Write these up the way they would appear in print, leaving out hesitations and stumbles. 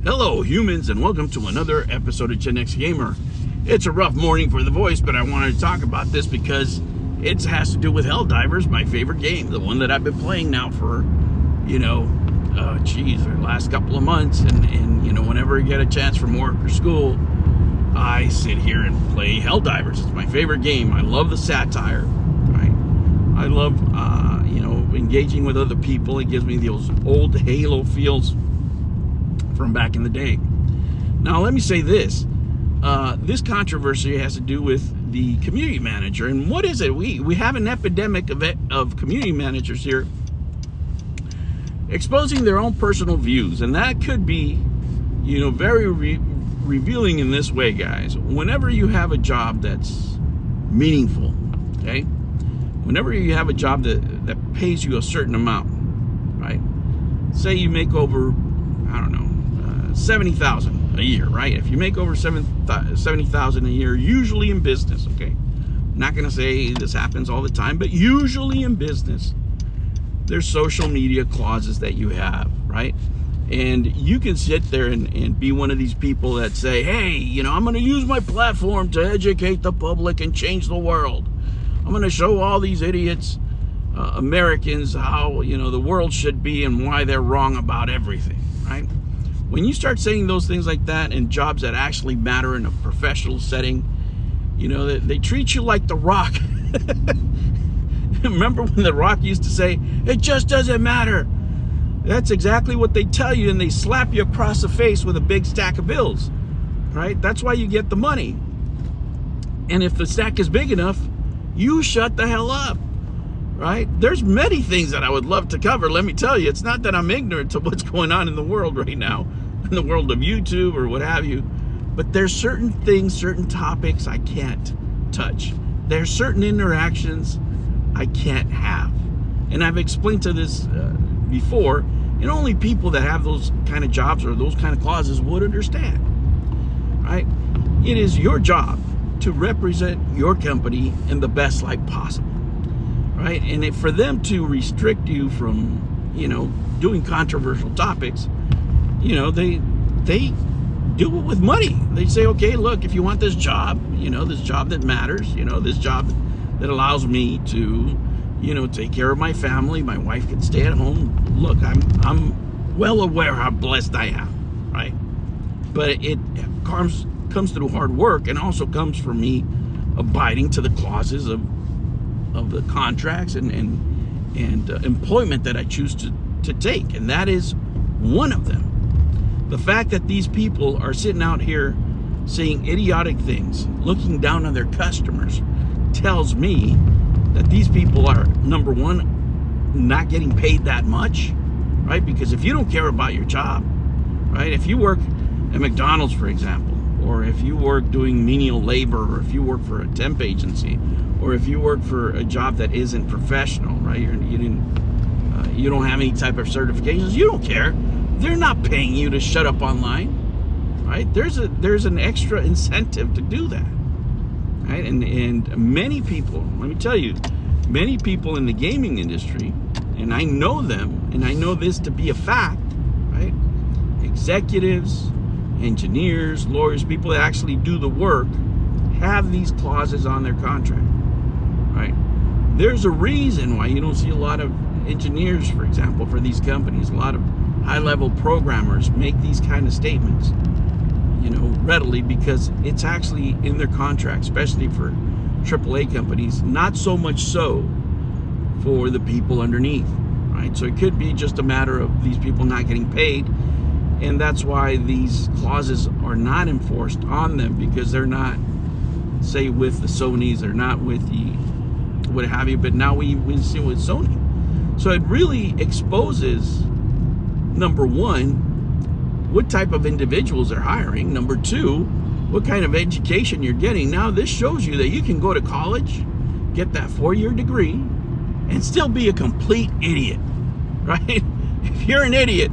Hello humans, and welcome to another episode of Gen X Gamer. It's a rough morning for the voice, but I wanted to talk about this because it has to do with Helldivers, my favorite game, the one that I've been playing now for, the last couple of months, and whenever I get a chance from work or school, I sit here and play Helldivers. It's my favorite game. I love the satire, right? I love, engaging with other people. It gives me those old Halo feels from back in the day. Now, let me say this. This controversy has to do with the community manager. And what is it? We have an epidemic of community managers here exposing their own personal views. And that could be, very revealing in this way, guys. Whenever you have a job that's meaningful, okay? Whenever you have a job that pays you a certain amount, right? Say you make over, $70,000 a year, right? If you make over $70,000 a year, usually in business, okay? I'm not gonna say this happens all the time, but usually in business, there's social media clauses that you have, right? And you can sit there and be one of these people that say, hey, I'm gonna use my platform to educate the public and change the world. I'm gonna show all these idiots, Americans, how, the world should be and why they're wrong about everything, right? When you start saying those things like that in jobs that actually matter in a professional setting, they treat you like The Rock. Remember when The Rock used to say, it just doesn't matter? That's exactly what they tell you, and they slap you across the face with a big stack of bills, right? That's why you get the money. And if the stack is big enough, you shut the hell up, right? There's many things that I would love to cover, let me tell you. It's not that I'm ignorant to what's going on in the world right now, in the world of YouTube or what have you, but there's certain things, certain topics I can't touch. There's certain interactions I can't have. And I've explained to this before, and only people that have those kind of jobs or those kind of clauses would understand, right? It is your job to represent your company in the best light possible, right? And for them to restrict you from, doing controversial topics, they do it with money. They say, okay, look, if you want this job, this job that matters, this job that allows me to, take care of my family, my wife can stay at home. Look, I'm well aware how blessed I am, right? But it comes through hard work, and also comes from me abiding to the clauses of the contracts and employment that I choose to take, and that is one of them. The fact that these people are sitting out here saying idiotic things, looking down on their customers, tells me that these people are, number one, not getting paid that much, right? Because if you don't care about your job, right? If you work at McDonald's, for example, or if you work doing menial labor, or if you work for a temp agency, or if you work for a job that isn't professional, right? You don't have any type of certifications, you don't care. They're not paying you to shut up online, right? There's an extra incentive to do that, right? And many people, let me tell you, many people in the gaming industry, and I know them, and I know this to be a fact, right? Executives, engineers, lawyers, people that actually do the work, have these clauses on their contract, right? There's a reason why you don't see a lot of engineers, for example, for these companies, a lot of high-level programmers make these kind of statements, readily, because it's actually in their contract, especially for AAA companies, not so much so for the people underneath, right? So it could be just a matter of these people not getting paid, and that's why these clauses are not enforced on them, because they're not, say, with the Sonys, they're not with the what have you, but now we see with Sony. So it really exposes, number one, what type of individuals they're hiring. Number two, what kind of education you're getting. Now this shows you that you can go to college, get that 4-year degree, and still be a complete idiot, right? If you're an idiot,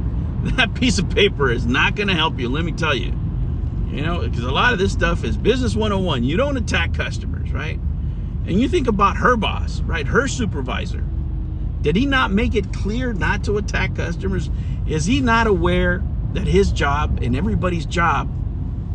that piece of paper is not going to help you, let me tell you. Because a lot of this stuff is business 101. You don't attack customers, right? And you think about her boss, right? Her supervisor. Did he not make it clear not to attack customers? Is he not aware that his job and everybody's job,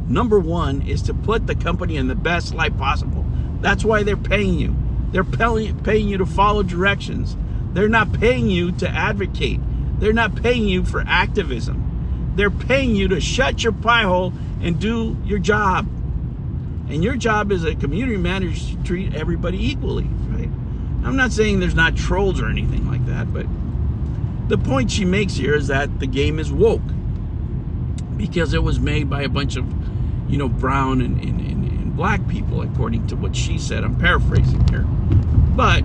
number one, is to put the company in the best light possible. That's why they're paying you. They're paying you to follow directions. They're not paying you to advocate. They're not paying you for activism. They're paying you to shut your pie hole and do your job. And your job as a community manager is to treat everybody equally, right? I'm not saying there's not trolls or anything like that, but the point she makes here is that the game is woke because it was made by a bunch of, you know, brown and black people, according to what she said. I'm paraphrasing here. But,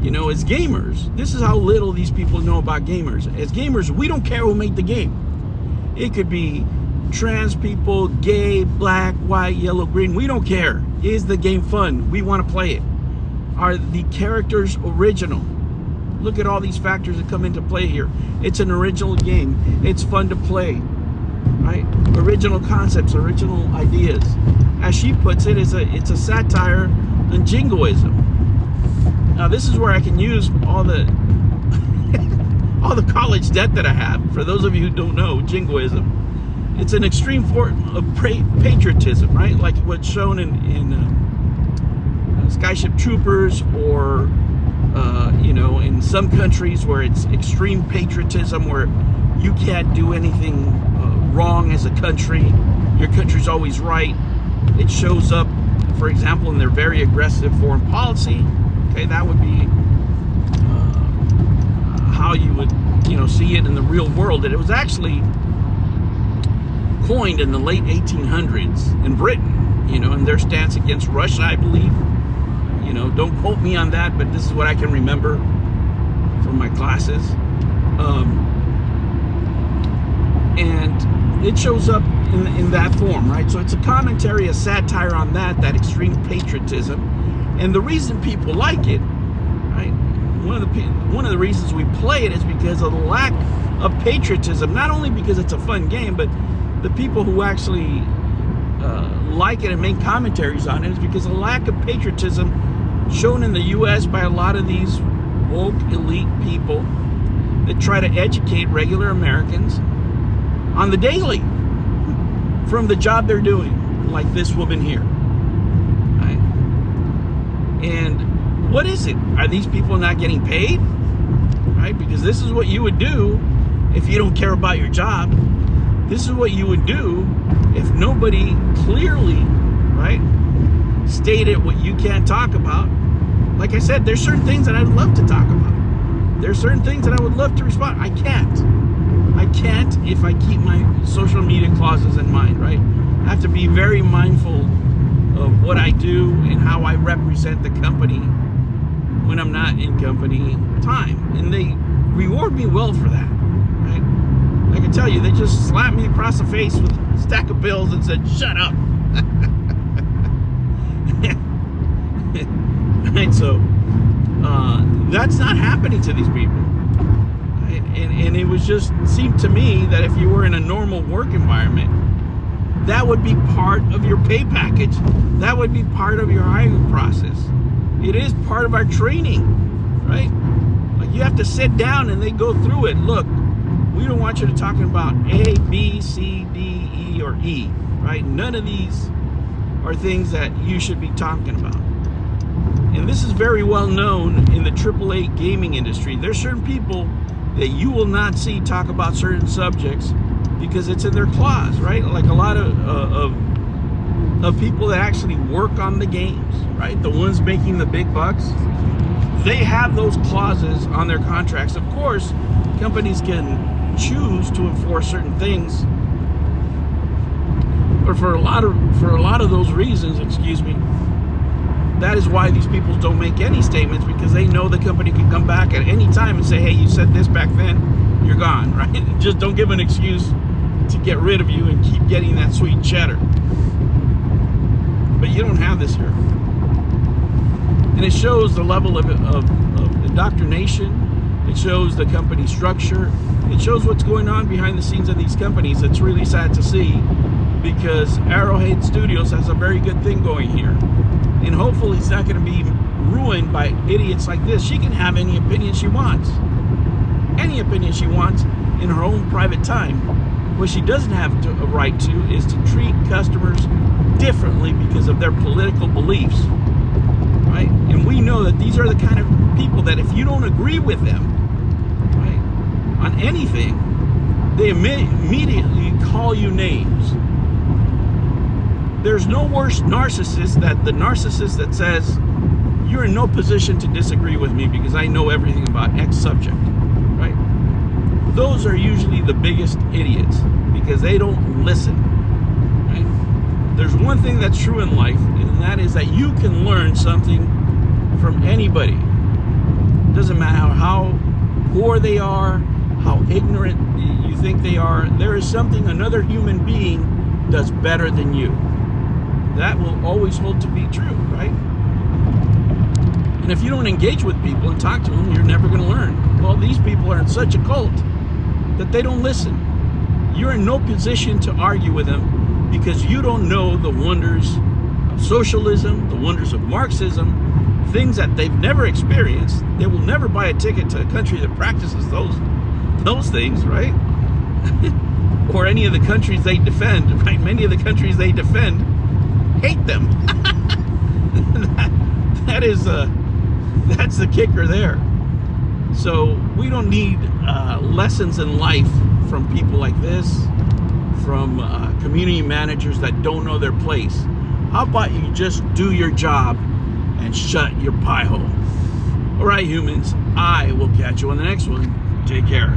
you know, as gamers, this is how little these people know about gamers. As gamers, we don't care who made the game. It could be trans people, gay, black, white, yellow, green. We don't care. Is the game fun? We want to play it. Are the characters original? Look at all these factors that come into play here. It's an original game. It's fun to play, right? Original concepts, original ideas. As she puts it, it's a satire on jingoism. Now, this is where I can use all the all the college debt that I have. For those of you who don't know, jingoism, it's an extreme form of patriotism, right? Like what's shown in Skyship Troopers, or you know, in some countries where it's extreme patriotism, where you can't do anything wrong as a country. Your country's always right. It shows up, for example, in their very aggressive foreign policy. Okay, that would be how you would, you know, see it in the real world. And it was actually coined in the late 1800s in Britain, you know, and their stance against Russia, I believe. You know, don't quote me on that, but this is what I can remember from my classes. And it shows up in that form, right? So it's a commentary, a satire on that extreme patriotism. And the reason people like it, right? One of the reasons we play it is because of the lack of patriotism. Not only because it's a fun game, but the people who actually like it and make commentaries on it is because of the lack of patriotism shown in the U.S. by a lot of these woke elite people that try to educate regular Americans on the daily from the job they're doing, like this woman here, right? And what is it? Are these people not getting paid, right? Because this is what you would do if you don't care about your job. This is what you would do if nobody clearly, right, stated what you can't talk about. Like I said, there's certain things that I'd love to talk about. There's certain things that I would love to respond. I can't if I keep my social media clauses in mind, right? I have to be very mindful of what I do and how I represent the company when I'm not in company time. And they reward me well for that, right? I can tell you, they just slapped me across the face with a stack of bills and said, shut up. Right? So that's not happening to these people. Right? And it was just seemed to me that if you were in a normal work environment, that would be part of your pay package. That would be part of your hiring process. It is part of our training, right? Like you have to sit down and they go through it. Look, we don't want you to talk about A, B, C, D, E, or E, right? None of these are things that you should be talking about. And this is very well known in the AAA gaming industry. There's certain people that you will not see talk about certain subjects because it's in their clause, right? Like a lot of people that actually work on the games, right? The ones making the big bucks, they have those clauses on their contracts. Of course, companies can choose to enforce certain things, but for a lot of those reasons, excuse me, that is why these people don't make any statements, because they know the company can come back at any time and say, hey, you said this back then, you're gone, right? Just don't give an excuse to get rid of you and keep getting that sweet cheddar. But you don't have this here. And it shows the level of indoctrination. It shows the company structure. It shows what's going on behind the scenes of these companies. It's really sad to see, because Arrowhead Studios has a very good thing going here. And hopefully it's not going to be ruined by idiots like this. She can have any opinion she wants. Any opinion she wants in her own private time. What she doesn't have a right to is to treat customers differently because of their political beliefs, right? And we know that these are the kind of people that if you don't agree with them, right, on anything, they immediately call you names. There's no worse narcissist than the narcissist that says, you're in no position to disagree with me because I know everything about X subject, right? Those are usually the biggest idiots because they don't listen, right? There's one thing that's true in life, and that is that you can learn something from anybody. It doesn't matter how poor they are, how ignorant you think they are. There is something another human being does better than you. That will always hold to be true, right? And if you don't engage with people and talk to them, you're never going to learn. Well, these people are in such a cult that they don't listen. You're in no position to argue with them because you don't know the wonders of socialism, the wonders of Marxism, things that they've never experienced. They will never buy a ticket to a country that practices those things, right? Or any of the countries they defend, right? Many of the countries they defend hate them. That's the kicker there. So we don't need lessons in life from people like this, from community managers that don't know their place. How about you just do your job and shut your pie hole? All right, humans, I will catch you on the next one. Take care.